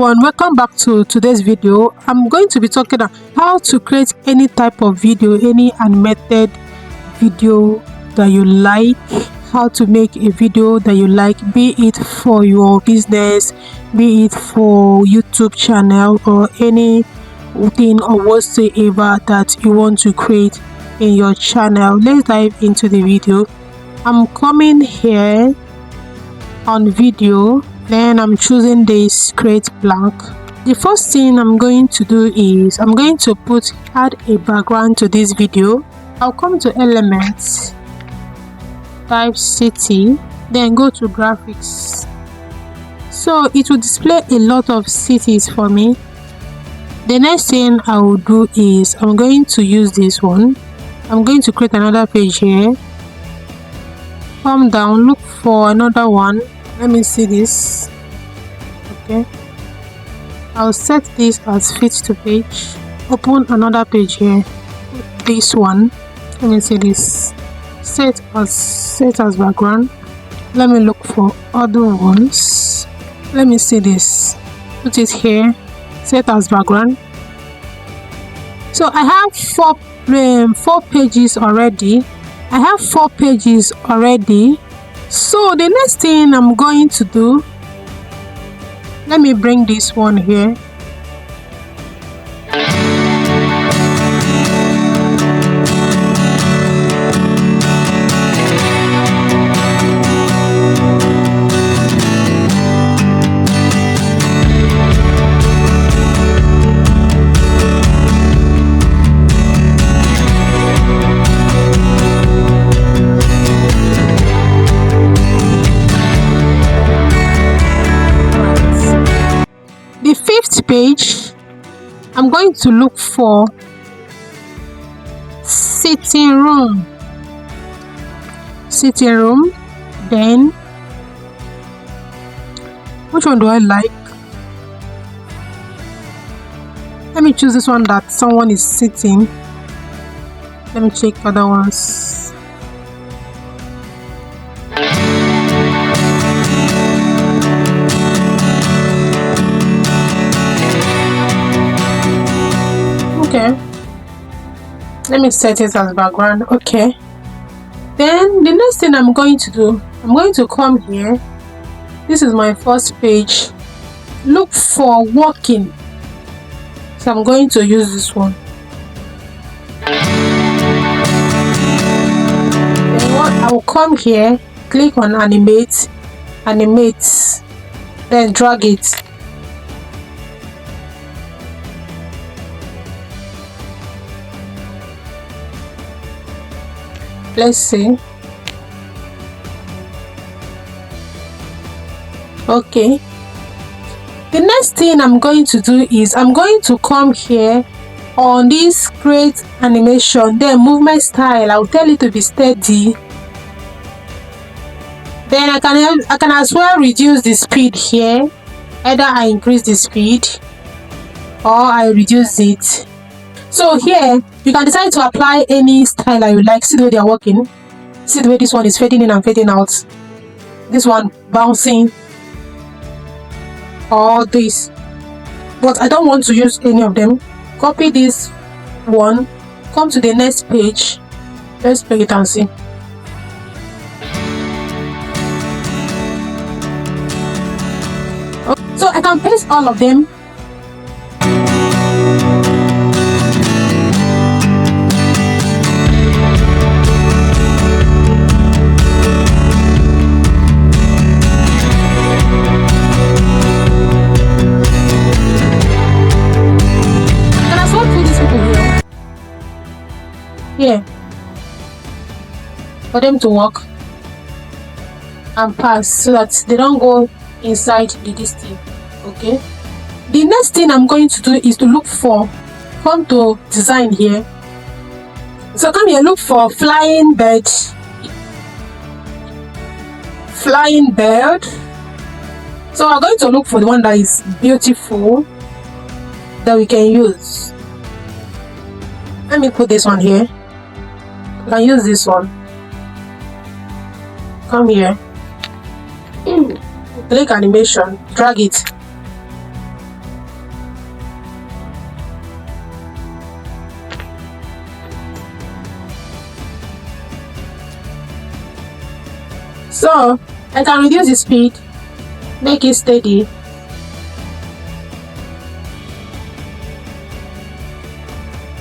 everyone, welcome back to today's video. I'm going to be talking about how to create any type of video, any animated video that you like, how to make a video that you like, be it for your business, be it for YouTube channel, or anything or whatsoever that you want to create in your channel. Let's dive into the video. I'm coming here on video, then I'm choosing this create blank. The first thing I'm going to do is I'm going to add a background to this video. I'll come to elements, type city, then go to graphics. So it will display a lot of cities for me. The next thing I will do is I'm going to use this one. I'm going to create another page here. Come down, look for another one. Let me see this. Okay, I'll set this as fit to page. Open another page here. This one. Let me see this. Set as background. Let me look for other ones. Let me see this. Put it here. Set as background. So I have four pages already. I have 4 pages already. So the next thing I'm going to do, let me bring this one here. The 5th page, I'm going to look for sitting room. Then which one do I like? Let me choose this one that someone is sitting. Let me check other ones. Okay, let me set it as background. Okay, then the next thing I'm going to do, I'm going to come here. This is my first page. Look for walking. So I'm going to use this one. Then what, I will come here, click on animate, then drag it. Let's see. Okay, the next thing I'm going to do is I'm going to come here on this create animation, then movement style. I'll tell it to be steady. Then I can as well reduce the speed here. Either I increase the speed or I reduce it. So here you can decide to apply any style that you like. See the way they are working. See the way this one is fading in and fading out. This one bouncing. Or this. But I don't want to use any of them. Copy this one. Come to the next page. Let's play it and see. Okay. So I can paste all of them. Here for them to walk and pass so that they don't go inside the distance. Okay, the next thing I'm going to do is to look for, come to design here. So come here, look for flying bird. So we're going to look for the one that is beautiful that we can use. Let me put this one here. I can use this one. Come here, click animation, drag it. So I can reduce the speed, make it steady.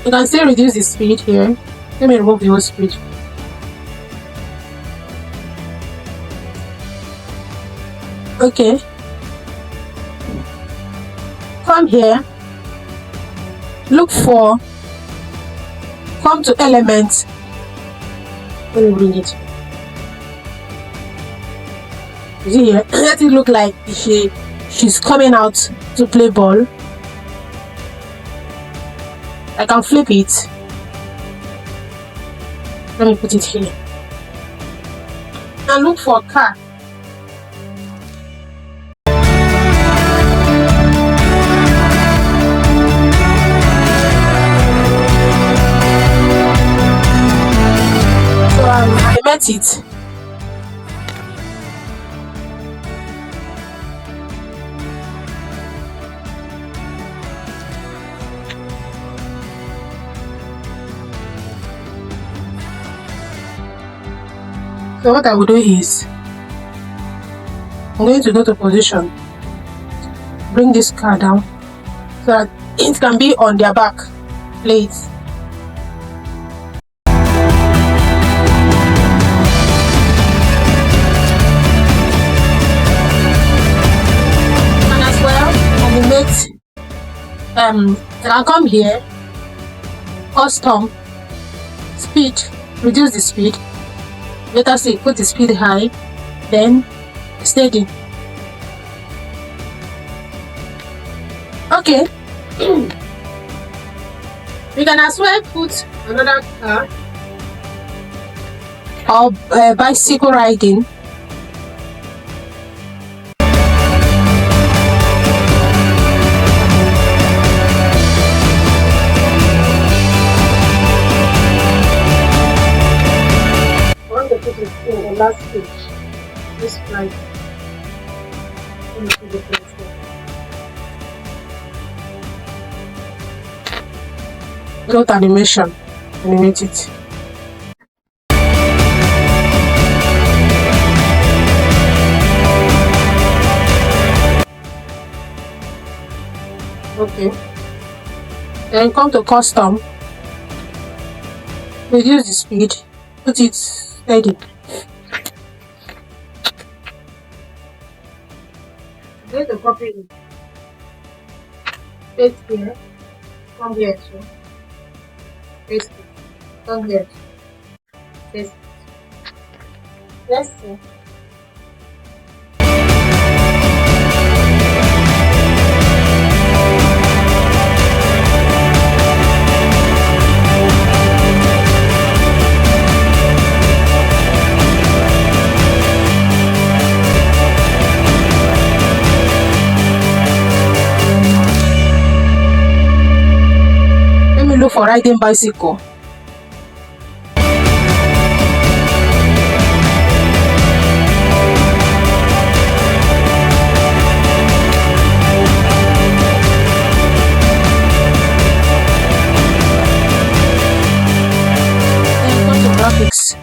You can still reduce the speed here. Let me remove the whole speed. Okay. Come here. Look for. Come to elements. Let me bring it. You see here? Let it look like she's coming out to play ball. I can flip it. Let me put it here. And look for a car. So I met it. So what I will do is, I'm going to go to position, bring this car down so that it can be on their back plates. And as well, animate. I can come here, custom, speed, reduce the speed. Let us say put the speed high, then steady. Okay. We can as well put another car or bicycle riding. In the last page, this slide. Not animation, animate it. Okay. Then come to custom, reduce the speed, put it steady. I'm going to copy it. Paste here. Come here too. Paste it. Come here too. Paste it. Let's see. Look for riding bicycle. Then go to graphics.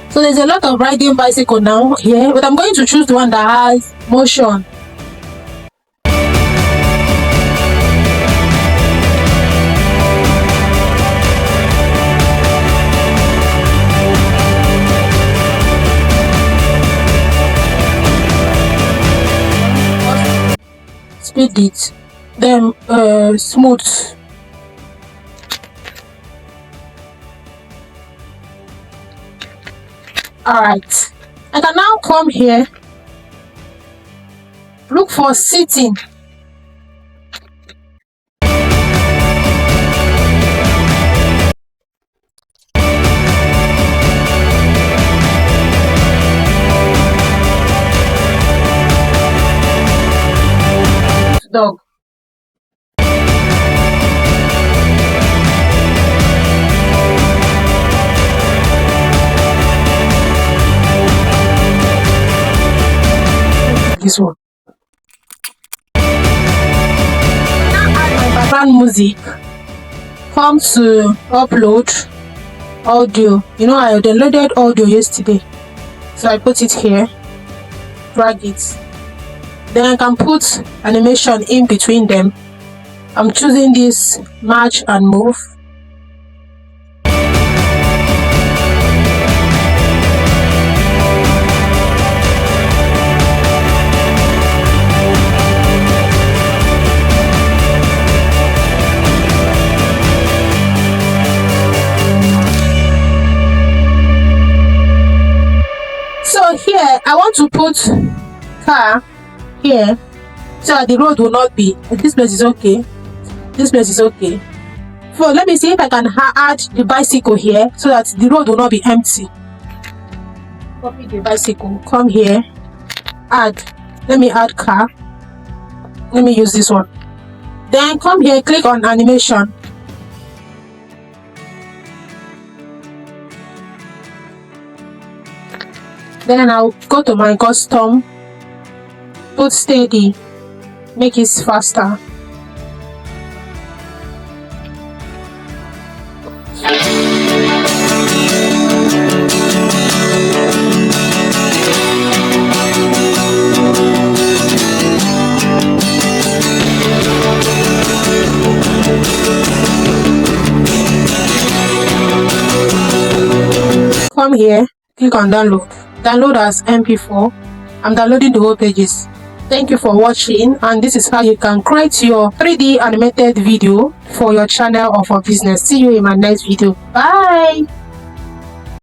So there's a lot of riding bicycle now here, but I'm going to choose the one that has motion. Speed it, then smooth. Alright, I can now come here, look for sitting. Dog. This one. Now add my background music. Come to upload audio. You know, I downloaded audio yesterday. So I put it here, drag it. Then I can put animation in between them. I'm choosing this match and move. So here I want to put car here so that the road will not be, this place is okay, this place is okay. So let me see if I can add the bicycle here so that the road will not be empty. Copy the bicycle, come here, add, let me add car, let me use this one. Then come here, click on animation. Then I'll go to my custom, put steady, make it faster. Come here, click on download. Download as MP4. I'm downloading the whole pages. Thank you for watching, and this is how you can create your 3D animated video for your channel or for business. See you in my next video. Bye.